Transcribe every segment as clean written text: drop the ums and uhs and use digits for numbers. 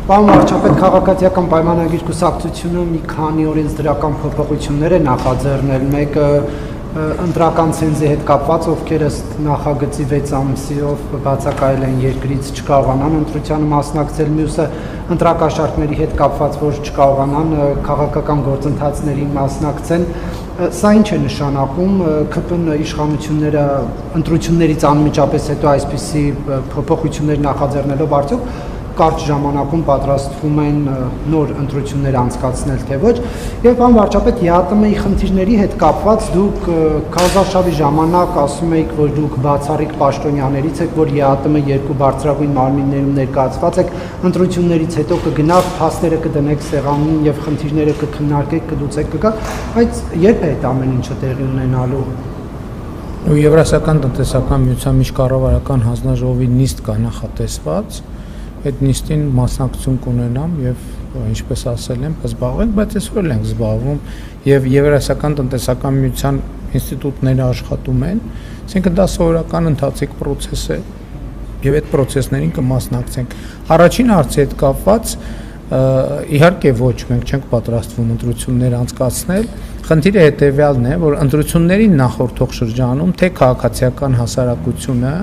Պարոն վարչապետ, քաղաքացիական պայմանագիր կուսակցությունը մի քանի օրենսդրական փոփոխություններ է նախաձեռնել, մեկը ընտրական ցենզի հետ կապված, ովքեր ըստ նախագծի 6 ամսիով բացակայել են երկրից չկարողանան ընտրությանը մասնակցել, մյուսը ընտրակաշառքների հետ կապված, որ չկարողանան քաղաքական գործընթացներին մասնակցեն։ Սա ինչ է նշանակում, ԿՊ իշխանությունները ընտրություններից անմիջապես հետո այսպիսի փոփոխություններ նախաձեռնելով արդյոք կարճ ժամանակում պատրաստվում են նոր ընտրություններ անցկացնել, թե ոչ, եւ պարոն վարչապետ, ԵԱՏՄ-ի խնդիրների հետ կապված դուք քարոզարշավի ժամանակ ասում եք, որ դուք բացառիկ պաշտոնյաներից եք, որ ԵԱՏՄ երկու բարձրագույն մարմիններում ներկայացված եք, ընտրություններից հետո կգնաք, փաստերը կդնեք սեղանին եւ խնդիրները կքննարկեք, կլուծեք, կգաք, բայց երբ է այդ ամեն ինչը տեղի ունենալու։ Եվրասիական տնտեսական միության միջկառավարական հանձնաժողովի նիստ կա նախատեսված, այդ նիստին մասնակցություն կունենամ եւ ինչպես ասել եմ, կզբաղվենք, բայց այսօր ենք զբաղվում եւ Եվրասիական տնտեսական միության ինստիտուտները աշխատում են, այսինքն դա սովորական ընթացիկ process է եւ այդ process-ներին կմասնակցենք։ Առաջին հարցի հետ կապված իհարկե ոչ, մենք չենք պատրաստվում ընտրություններ անցկացնել։ Խնդիրը հետեւյալն է, որ ընտրությունների նախորդող շրջանում թե քաղաքացիական հասարակությունը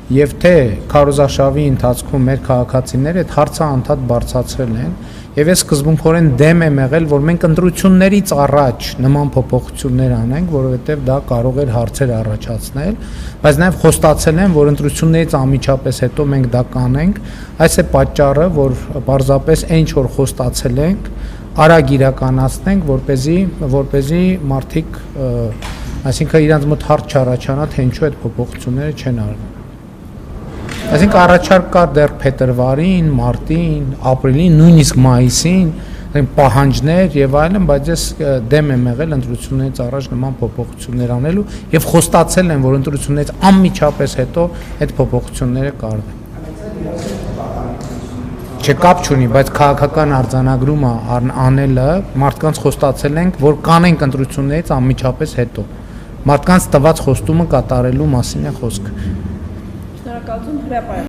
եւ թե քարոզարշավի ընթացքում մեր քաղաքացիները այդ հարցը անդադ բարձրացրել են եւ ես սկզբունքորեն դեմ եմ եղել, որ մենք ընտրություններից առաջ նման փոփոխություններ անենք, որովհետեւ դա կարող էր հարցեր առաջացնել, բայց նաեւ խոստացել եմ, որ ընտրություններից անմիջապես հետո մենք դա կանենք։ Այս է պատճառը, որ պարզապես այն ինչ որ խոստացել ենք, արագ իրականացնենք, որպեսզի մարդիկ, այսինքն իրանց մոտ հարց չառաջանա, թե ինչու այդ փոփոխությունները չեն արվում։ Այսինքն առաջարկ կա դեռ փետրվարին, մարտին, ապրիլին, նույնիսկ մայիսին պահանջներ եւ այլն, բայց ես դեմ եմ եղել ընտրություններից առաջ նման փոփոխություններ անելու եւ խոստացել եմ, որ ընտրություններից անմիջապես հետո այդ փոփոխությունները կարվեն։ Չկապ չունի, բայց քաղաքական արձանագրումը անելը մարդկանց խոստացել ենք, որ կանենք ընտրություններից անմիջապես հետո։ Մարդկանց տված խոստումը կատարելու մասին է խոսքը։ Շնորհակալություն հրապարակ